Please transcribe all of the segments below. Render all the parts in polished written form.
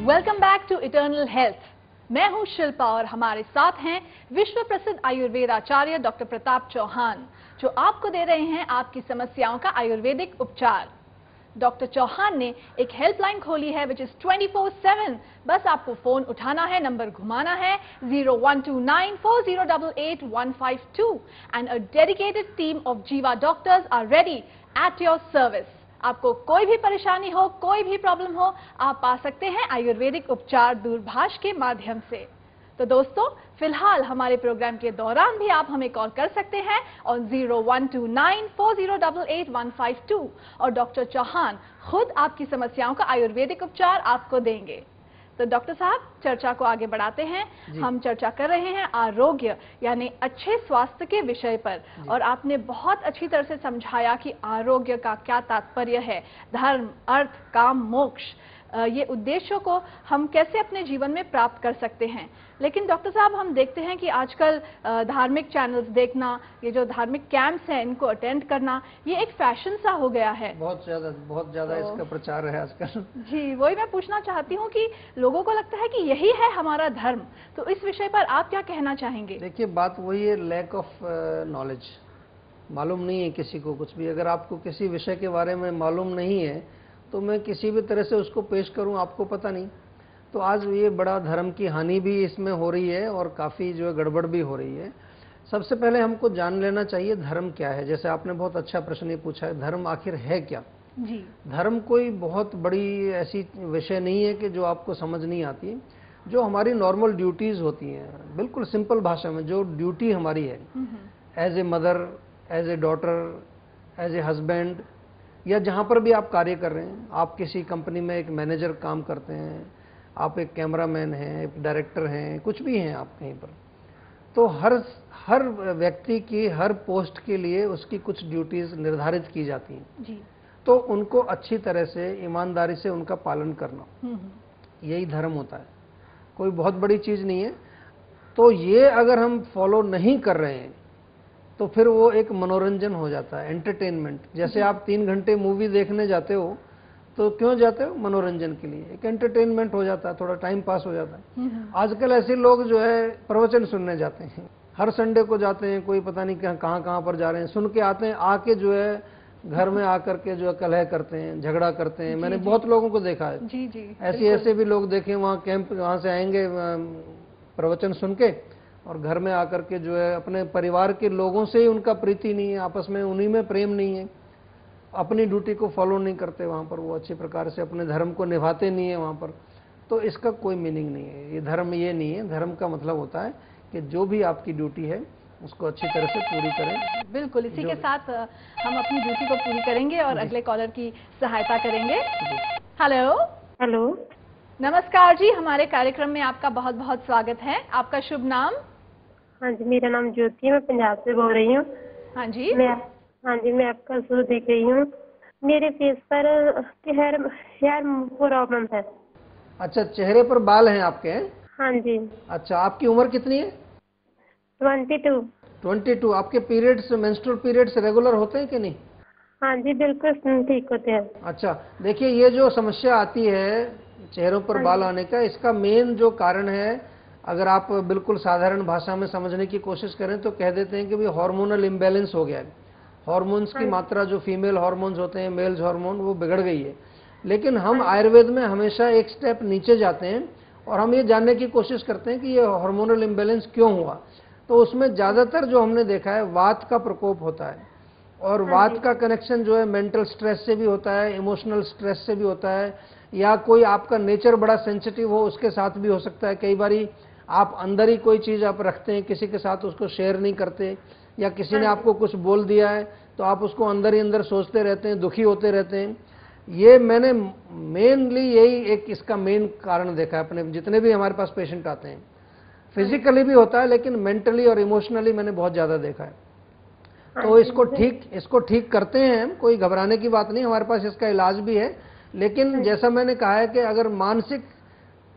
Welcome back to eternal health. मैं हूं शिल्पा और हमारे साथ हैं विश्व प्रसिद्ध आयुर्वेद आचार्य डॉक्टर प्रताप चौहान, जो आपको दे रहे हैं आपकी समस्याओं का आयुर्वेदिक उपचार। डॉक्टर चौहान ने एक हेल्पलाइन खोली है विच इज 24/7। बस आपको फोन उठाना है, नंबर घुमाना है 012940885152 and a dedicated team of Jiva doctors are ready at your service. आपको कोई भी परेशानी हो, कोई भी प्रॉब्लम हो, आप पा सकते हैं आयुर्वेदिक उपचार दूरभाष के माध्यम से। तो दोस्तों, फिलहाल हमारे प्रोग्राम के दौरान भी आप हमें कॉल कर सकते हैं ऑन 012940885152 और डॉक्टर चौहान खुद आपकी समस्याओं का आयुर्वेदिक उपचार आपको देंगे। तो डॉक्टर साहब, चर्चा को आगे बढ़ाते हैं। हम चर्चा कर रहे हैं आरोग्य यानी अच्छे स्वास्थ्य के विषय पर, और आपने बहुत अच्छी तरह से समझाया कि आरोग्य का क्या तात्पर्य है, धर्म, अर्थ, काम, मोक्ष, ये उद्देश्यों को हम कैसे अपने जीवन में प्राप्त कर सकते हैं। लेकिन डॉक्टर साहब, हम देखते हैं कि आजकल धार्मिक चैनल्स देखना, ये जो धार्मिक कैंप्स हैं इनको अटेंड करना, ये एक फैशन सा हो गया है। बहुत ज्यादा इसका प्रचार है आजकल। जी, वही मैं पूछना चाहती हूँ कि लोगों को लगता है कि यही है हमारा धर्म, तो इस विषय पर आप क्या कहना चाहेंगे? देखिए, बात वही है, लैक ऑफ नॉलेज। मालूम नहीं है किसी को कुछ भी। अगर आपको किसी विषय के बारे में मालूम नहीं है तो मैं किसी भी तरह से उसको पेश करूं, आपको पता नहीं। तो आज ये बड़ा धर्म की हानि भी इसमें हो रही है और काफ़ी जो है गड़बड़ भी हो रही है। सबसे पहले हमको जान लेना चाहिए धर्म क्या है। जैसे आपने बहुत अच्छा प्रश्न ये पूछा है, धर्म आखिर है क्या? जी। धर्म कोई बहुत बड़ी ऐसी विषय नहीं है कि जो आपको समझ नहीं आती। जो हमारी नॉर्मल ड्यूटीज़ होती हैं, बिल्कुल सिंपल भाषा में जो ड्यूटी हमारी है, as a mother, as a daughter, as a husband, या जहाँ पर भी आप कार्य कर रहे हैं, आप किसी कंपनी में एक मैनेजर काम करते हैं, आप एक कैमरामैन हैं, एक डायरेक्टर हैं, कुछ भी हैं आप कहीं पर, तो हर व्यक्ति की हर पोस्ट के लिए उसकी कुछ ड्यूटीज़ निर्धारित की जाती हैं जी। तो उनको अच्छी तरह से ईमानदारी से उनका पालन करना, यही धर्म होता है। कोई बहुत बड़ी चीज़ नहीं है। तो ये अगर हम फॉलो नहीं कर रहे हैं तो फिर वो एक मनोरंजन हो जाता है, एंटरटेनमेंट। जैसे आप 3 घंटे मूवी देखने जाते हो तो क्यों जाते हो? मनोरंजन के लिए, एक एंटरटेनमेंट हो जाता है, थोड़ा टाइम पास हो जाता है। आजकल ऐसे लोग जो है प्रवचन सुनने जाते हैं, हर संडे को जाते हैं, कोई पता नहीं कहाँ पर जा रहे हैं, सुन के आते हैं, आके जो है घर में आकर के जो है कलह करते हैं, झगड़ा करते हैं। मैंने बहुत लोगों को देखा है। जी जी, ऐसे भी लोग देखे, वहाँ कैंप, वहाँ से आएंगे प्रवचन सुन के, और घर में आकर के जो है अपने परिवार के लोगों से ही उनका प्रीति नहीं है, आपस में उन्हीं में प्रेम नहीं है, अपनी ड्यूटी को फॉलो नहीं करते वहाँ पर, वो अच्छी प्रकार से अपने धर्म को निभाते नहीं है वहाँ पर। तो इसका कोई मीनिंग नहीं है। ये धर्म ये नहीं है। धर्म का मतलब होता है कि जो भी आपकी ड्यूटी है उसको अच्छी तरह से पूरी करें। बिल्कुल, इसी के साथ हम अपनी ड्यूटी को पूरी करेंगे और अगले कॉलर की सहायता करेंगे। हेलो हेलो, नमस्कार जी, हमारे कार्यक्रम में आपका बहुत बहुत स्वागत है। आपका शुभ नाम? हाँ जी, मेरा नाम ज्योति है, मैं पंजाब से बोल रही हूँ। हाँ जी। मैं आपका शो देख रही हूँ। मेरे फेस पर हेयर प्रॉब्लम है। अच्छा, चेहरे पर बाल हैं आपके? हाँ जी। अच्छा, आपकी उम्र कितनी है? 22। 22। आपके पीरियड्स, मेंस्ट्रुअल पीरियड्स रेगुलर होते हैं कि नहीं? हाँ जी, बिल्कुल ठीक होते हैं। अच्छा, देखिए, ये जो समस्या आती है चेहरों पर बाल आने का, इसका मेन जो कारण है, अगर आप बिल्कुल साधारण भाषा में समझने की कोशिश करें तो कह देते हैं कि भी हार्मोनल इम्बैलेंस हो गया है। हार्मोन्स की मात्रा, जो फीमेल हार्मोन्स होते हैं, मेल्स हार्मोन, वो बिगड़ गई है। लेकिन हम आयुर्वेद में हमेशा एक स्टेप नीचे जाते हैं और हम ये जानने की कोशिश करते हैं कि ये हार्मोनल इम्बैलेंस क्यों हुआ। तो उसमें ज़्यादातर जो हमने देखा है, वात का प्रकोप होता है, और वात का कनेक्शन जो है मेंटल स्ट्रेस से भी होता है, इमोशनल स्ट्रेस से भी होता है, या कोई आपका नेचर बड़ा सेंसिटिव हो उसके साथ भी हो सकता है। कई बारी आप अंदर ही कोई चीज़ आप रखते हैं, किसी के साथ उसको शेयर नहीं करते, या किसी ने आपको कुछ बोल दिया है तो आप उसको अंदर ही अंदर सोचते रहते हैं, दुखी होते रहते हैं। ये मैंने मेनली यही एक इसका मेन कारण देखा है अपने जितने भी हमारे पास पेशेंट आते हैं। फिजिकली भी होता है लेकिन मेंटली और इमोशनली मैंने बहुत ज़्यादा देखा है। तो इसको ठीक करते हैं हम, कोई घबराने की बात नहीं, हमारे पास इसका इलाज भी है। लेकिन जैसा मैंने कहा है कि अगर मानसिक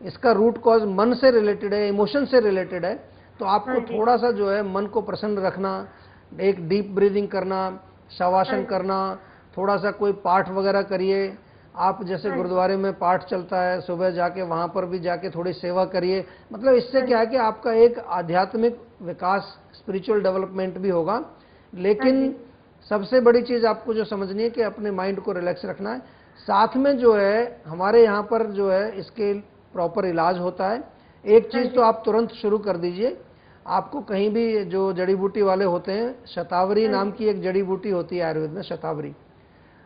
इसका रूट कॉज मन से रिलेटेड है, इमोशन से रिलेटेड है, तो आपको थोड़ा सा जो है मन को प्रसन्न रखना, एक डीप ब्रीदिंग करना, शवासन करना, थोड़ा सा कोई पाठ वगैरह करिए, आप जैसे गुरुद्वारे में पाठ चलता है, सुबह जाके वहां पर भी जाके थोड़ी सेवा करिए। मतलब इससे क्या है कि आपका एक आध्यात्मिक विकास, स्पिरिचुअल डेवलपमेंट भी होगा। लेकिन सबसे बड़ी चीज आपको जो समझनी है कि अपने माइंड को रिलैक्स रखना है। साथ में जो है हमारे यहाँ पर जो है इसके प्रॉपर इलाज होता है। एक चीज तो आप तुरंत शुरू कर दीजिए, आपको कहीं भी जो जड़ी बूटी वाले होते हैं, शतावरी नाम की एक जड़ी बूटी होती है आयुर्वेद में, शतावरी,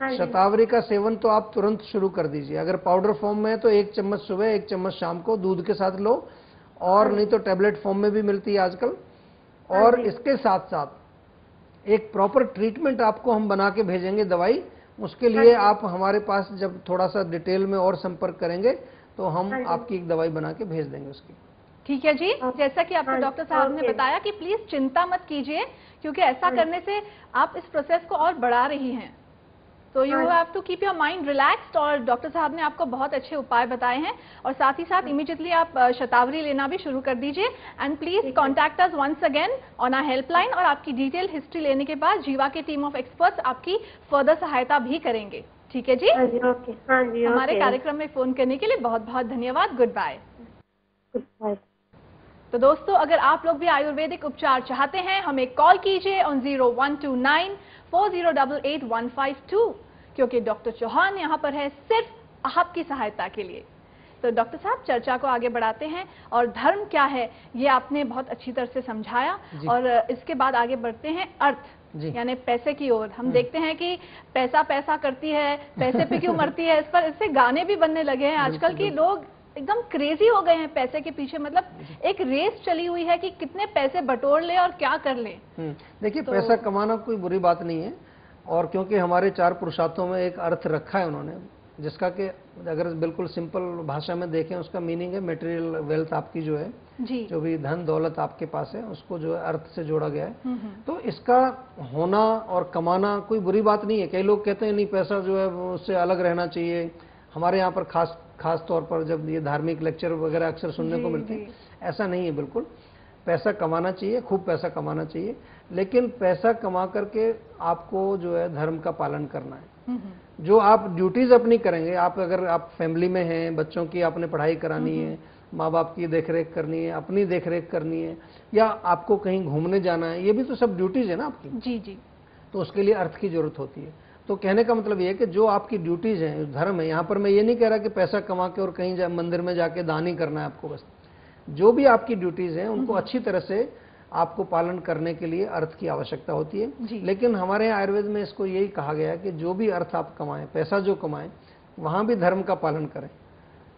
शतावरी का सेवन तो आप तुरंत शुरू कर दीजिए। अगर पाउडर फॉर्म में है तो 1 चम्मच सुबह, 1 चम्मच शाम को दूध के साथ लो, और नहीं तो टैबलेट फॉर्म में भी मिलती है आजकल। और इसके साथ साथ एक प्रॉपर ट्रीटमेंट आपको हम बना के भेजेंगे दवाई। उसके लिए आप हमारे पास जब थोड़ा सा डिटेल में और संपर्क करेंगे तो हम आपकी एक दवाई बना के भेज देंगे उसकी। ठीक है जी, जैसा कि आपको डॉक्टर साहब ने बताया कि प्लीज चिंता मत कीजिए, क्योंकि ऐसा करने से आप इस प्रोसेस को और बढ़ा रही हैं। तो you have to keep your mind relaxed, और डॉक्टर साहब ने आपको बहुत अच्छे उपाय बताए हैं। और साथ ही साथ इमीडिएटली आप शतावरी लेना भी शुरू कर दीजिए। And please contact us once again on our helpline, और आपकी डिटेल हिस्ट्री लेने के बाद जीवा की टीम ऑफ एक्सपर्ट्स आपकी फर्दर सहायता भी करेंगे। ठीक है जी? ओके। हाँ जी, हमारे कार्यक्रम में फोन करने के लिए बहुत बहुत धन्यवाद। Good bye. तो दोस्तों, अगर आप लोग भी आयुर्वेदिक उपचार चाहते हैं, हमें कॉल कीजिए ऑन 012940885152, क्योंकि डॉक्टर चौहान यहाँ पर है सिर्फ आपकी सहायता के लिए। तो डॉक्टर साहब, चर्चा को आगे बढ़ाते हैं, और धर्म क्या है ये आपने बहुत अच्छी तरह से समझाया, और इसके बाद आगे बढ़ते हैं अर्थ यानी पैसे की ओर। हम देखते हैं कि पैसा पैसा करती है, पैसे पे क्यों मरती है, इस पर इससे गाने भी बनने लगे हैं आजकल की। लोग एकदम क्रेजी हो गए हैं पैसे के पीछे। मतलब एक रेस चली हुई है कि कितने पैसे बटोर ले और क्या कर ले। देखिए, पैसा कमाना कोई बुरी बात नहीं है, और क्योंकि हमारे 4 पुरुषार्थों में एक अर्थ रखा है उन्होंने, जिसका कि अगर बिल्कुल सिंपल भाषा में देखें उसका मीनिंग है मटेरियल वेल्थ। आपकी जो है जी, जो भी धन दौलत आपके पास है उसको जो है अर्थ से जोड़ा गया है। तो इसका होना और कमाना कोई बुरी बात नहीं है। कई लोग कहते हैं नहीं, पैसा जो है उससे अलग रहना चाहिए। हमारे यहाँ पर खास तौर पर जब ये धार्मिक लेक्चर वगैरह अक्सर सुनने को मिलते हैं, ऐसा नहीं है। बिल्कुल पैसा कमाना चाहिए, खूब पैसा कमाना चाहिए, लेकिन पैसा कमा करके आपको जो है धर्म का पालन करना है। जो आप ड्यूटीज अपनी करेंगे, अगर आप फैमिली में हैं, बच्चों की आपने पढ़ाई करानी है, माँ बाप की देखरेख करनी है, अपनी देखरेख करनी है, या आपको कहीं घूमने जाना है, ये भी तो सब ड्यूटीज है ना आपकी। जी जी। तो उसके लिए अर्थ की जरूरत होती है। तो कहने का मतलब ये है कि जो आपकी ड्यूटीज हैं, धर्म है, यहाँ पर मैं ये नहीं कह रहा कि पैसा कमा के और कहीं मंदिर में जाके दान ही करना है आपको। बस जो भी आपकी ड्यूटीज हैं उनको अच्छी तरह से आपको पालन करने के लिए अर्थ की आवश्यकता होती है। लेकिन हमारे यहाँ आयुर्वेद में इसको यही कहा गया है कि जो भी अर्थ आप कमाएं, पैसा जो कमाएं, वहां भी धर्म का पालन करें।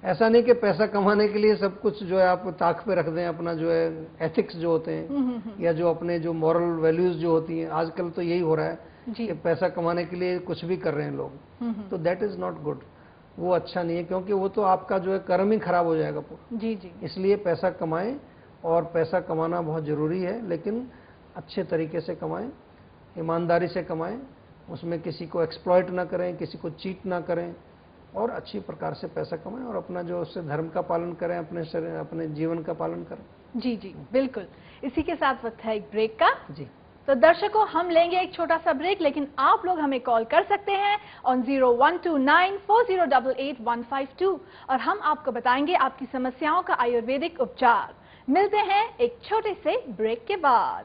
ऐसा नहीं कि पैसा कमाने के लिए सब कुछ जो है आप ताक पे रख दें, अपना जो है एथिक्स जो होते हैं या जो अपने जो मॉरल वैल्यूज जो होती हैं। आजकल तो यही हो रहा है कि पैसा कमाने के लिए कुछ भी कर रहे हैं लोग। तो दैट इज नॉट गुड, वो अच्छा नहीं है, क्योंकि वो तो आपका जो है कर्म ही खराब हो जाएगा पूरा। जी जी। इसलिए पैसा कमाएं, और पैसा कमाना बहुत जरूरी है, लेकिन अच्छे तरीके से कमाएं, ईमानदारी से कमाएं, उसमें किसी को एक्सप्लॉइट ना करें, किसी को चीट ना करें, और अच्छी प्रकार से पैसा कमाएं, और अपना जो उससे धर्म का पालन करें, अपने जीवन का पालन करें। जी जी बिल्कुल। इसी के साथ वक्त है एक ब्रेक का। जी, तो दर्शकों, हम लेंगे एक छोटा सा ब्रेक, लेकिन आप लोग हमें कॉल कर सकते हैं ऑन 012940885152, और हम आपको बताएंगे आपकी समस्याओं का आयुर्वेदिक उपचार। मिलते हैं एक छोटे से ब्रेक के बाद।